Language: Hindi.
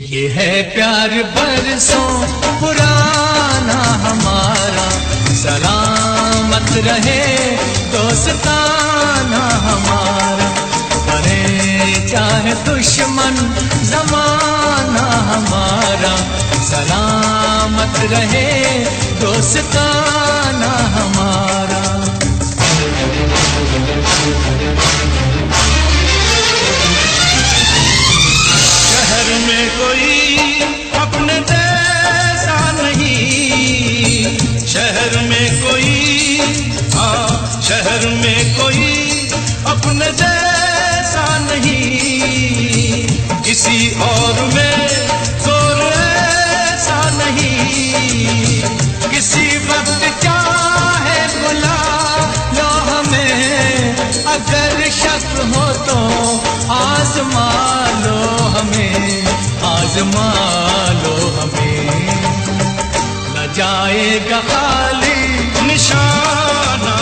ये है प्यार बरसों पुराना हमारा, सलामत रहे दोस्ताना हमारा। बने चाहे दुश्मन जमाना हमारा, सलामत रहे दोस्ताना हमारा। शहर में कोई अपने जैसा नहीं, शहर में कोई, हाँ शहर में कोई अपने जैसा नहीं, किसी और में जोर ऐसा नहीं। किसी वक्त चाहे बुला लो हमें, अगर शक हो तो आजमा लो हमें, आजमा लो हमें। न जाएगा खाली निशाना